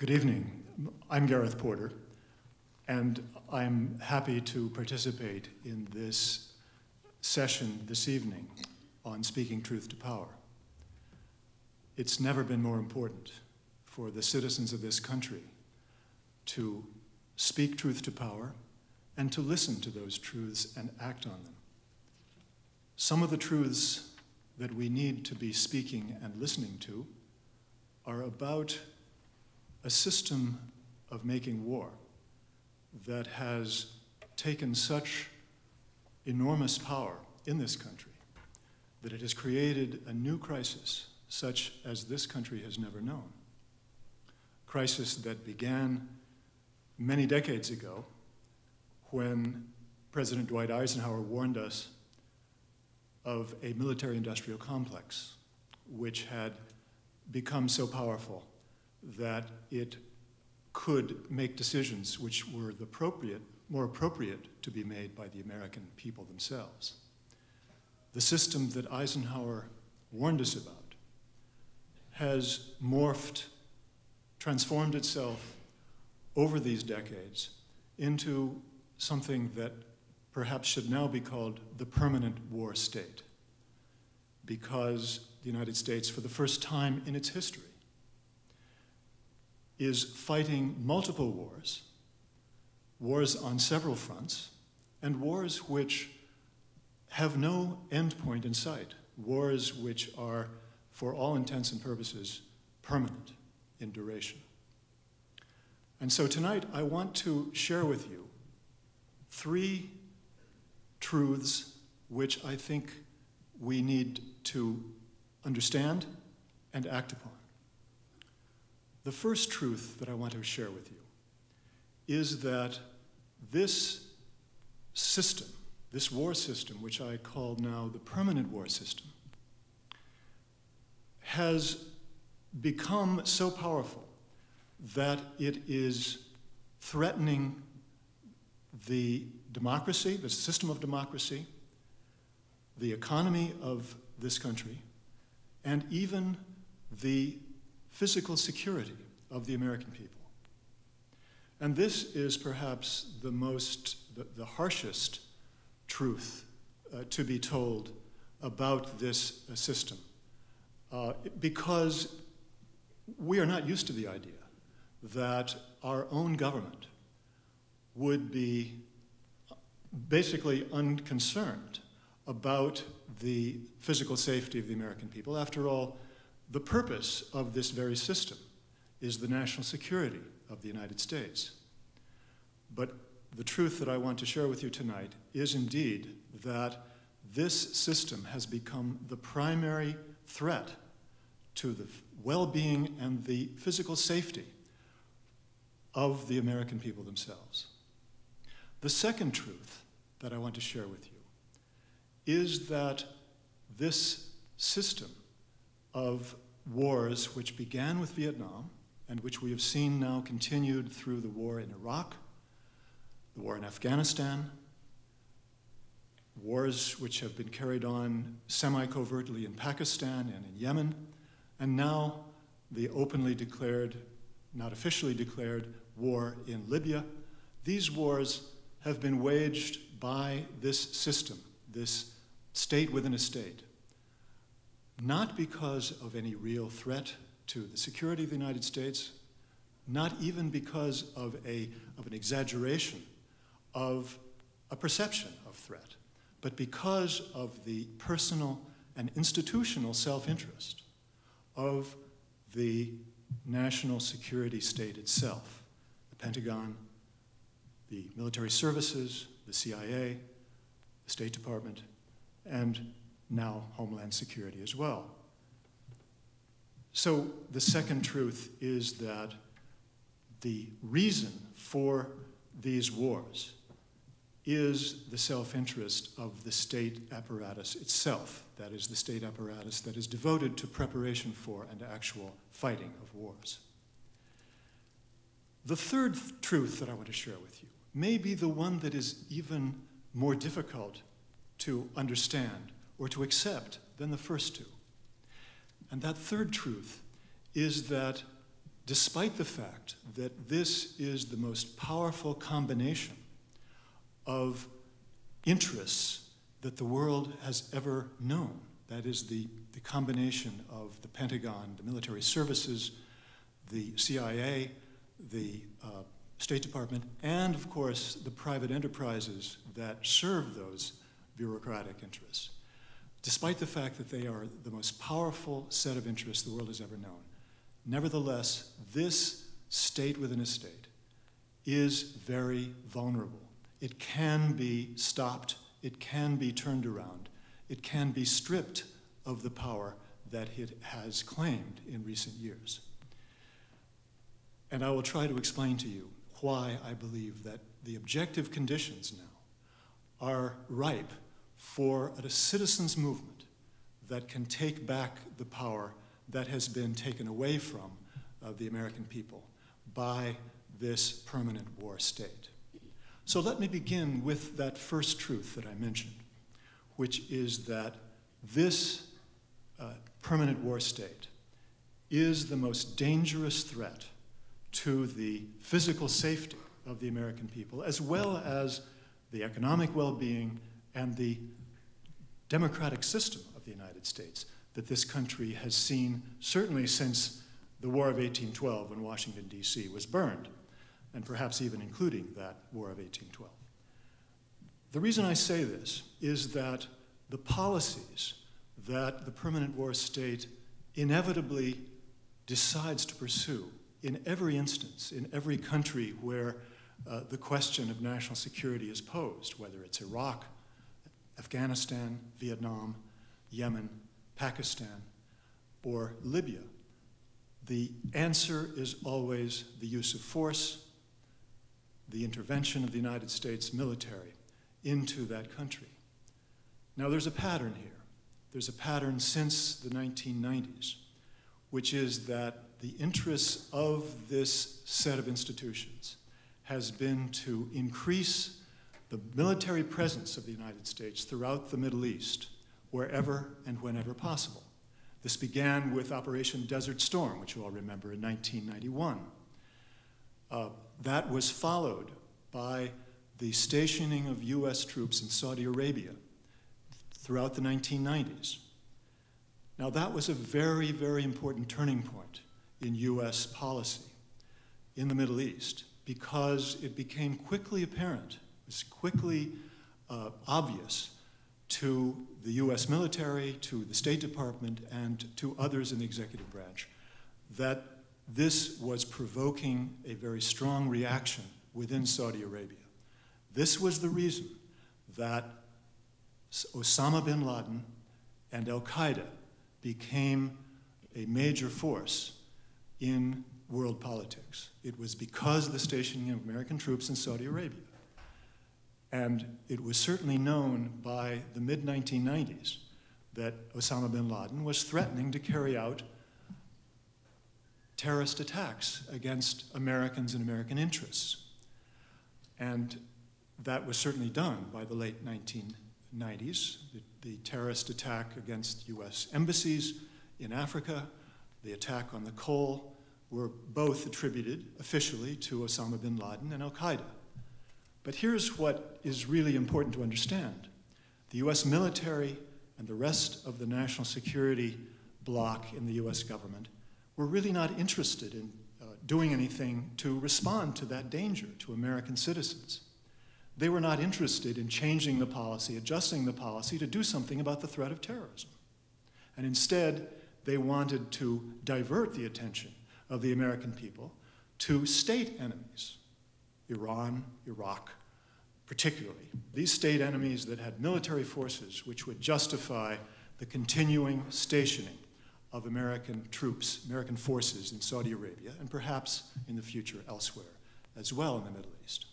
Good evening. I'm Gareth Porter, and I'm happy to participate in this session this evening on speaking truth to power. It's never been more important for the citizens of this country to speak truth to power and to listen to those truths and act on them. Some of the truths that we need to be speaking and listening to are about a system of making war that has taken such enormous power in this country that it has created a new crisis such as this country has never known. A crisis that began many decades ago when President Dwight Eisenhower warned us of a military-industrial complex which had become so powerful that it could make decisions which were more appropriate to be made by the American people themselves. The system that Eisenhower warned us about has morphed, transformed itself over these decades into something that perhaps should now be called the permanent war state, because the United States, for the first time in its history, is fighting multiple wars, wars on several fronts, and wars which have no end point in sight, wars which are, for all intents and purposes, permanent in duration. And so tonight I want to share with you three truths which I think we need to understand and act upon. The first truth that I want to share with you is that this system, this war system, which I call now the permanent war system, has become so powerful that it is threatening the democracy, the system of democracy, the economy of this country, and even the physical security of the American people. And this is perhaps the harshest truth to be told about this system, because we are not used to the idea that our own government would be basically unconcerned about the physical safety of the American people. After all, the purpose of this very system is the national security of the United States. But the truth that I want to share with you tonight is indeed that this system has become the primary threat to the well-being and the physical safety of the American people themselves. The second truth that I want to share with you is that this system of wars which began with Vietnam and which we have seen now continued through the war in Iraq, the war in Afghanistan, wars which have been carried on semi-covertly in Pakistan and in Yemen, and now the openly declared, not officially declared, war in Libya. These wars have been waged by this system, this state within a state, not because of any real threat to the security of the United States, not even because of an exaggeration of a perception of threat, but because of the personal and institutional self-interest of the national security state itself, the Pentagon, the military services, the CIA, the State Department, and now Homeland Security as well. So the second truth is that the reason for these wars is the self-interest of the state apparatus itself. That is, the state apparatus that is devoted to preparation for and actual fighting of wars. The third truth that I want to share with you may be the one that is even more difficult to understand or to accept than the first two. And that third truth is that despite the fact that this is the most powerful combination of interests that the world has ever known. That is the combination of the Pentagon, the military services, the CIA, the State Department, and of course the private enterprises that serve those bureaucratic interests. Despite the fact that they are the most powerful set of interests the world has ever known, nevertheless, this state within a state is very vulnerable. It can be stopped, it can be turned around, it can be stripped of the power that it has claimed in recent years. And I will try to explain to you why I believe that the objective conditions now are ripe for a citizens' movement that can take back the power that has been taken away from the American people by this permanent war state. So let me begin with that first truth that I mentioned, which is that this permanent war state is the most dangerous threat to the physical safety of the American people, as well as the economic well-being and the democratic system of the United States that this country has seen, certainly since the War of 1812 when Washington, D.C. was burned, and perhaps even including that War of 1812. The reason I say this is that the policies that the permanent war state inevitably decides to pursue in every instance, in every country where the question of national security is posed, whether it's Iraq, Afghanistan, Vietnam, Yemen, Pakistan, or Libya, the answer is always the use of force, the intervention of the United States military into that country. Now, there's a pattern here. There's a pattern since the 1990s, which is that the interests of this set of institutions has been to increase the military presence of the United States throughout the Middle East, wherever and whenever possible. This began with Operation Desert Storm, which you all remember, in 1991. That was followed by the stationing of US troops in Saudi Arabia throughout the 1990s. Now, that was a very, very important turning point in US policy in the Middle East, because it became quickly apparent, it was quickly obvious to the US military, to the State Department, and to others in the executive branch that this was provoking a very strong reaction within Saudi Arabia. This was the reason that Osama bin Laden and Al-Qaeda became a major force in world politics. It was because of the stationing of American troops in Saudi Arabia. And it was certainly known by the mid-1990s that Osama bin Laden was threatening to carry out terrorist attacks against Americans and American interests. And that was certainly done by the late 1990s. The terrorist attack against US embassies in Africa, the attack on the Cole, were both attributed officially to Osama bin Laden and Al-Qaeda. But here's what is really important to understand. The US military and the rest of the national security bloc in the US government were really not interested in doing anything to respond to that danger to American citizens. They were not interested in changing the policy, adjusting the policy to do something about the threat of terrorism. And instead, they wanted to divert the attention of the American people to state enemies, Iran, Iraq, particularly. These state enemies that had military forces which would justify the continuing stationing of American troops, American forces in Saudi Arabia, and perhaps in the future elsewhere as well in the Middle East.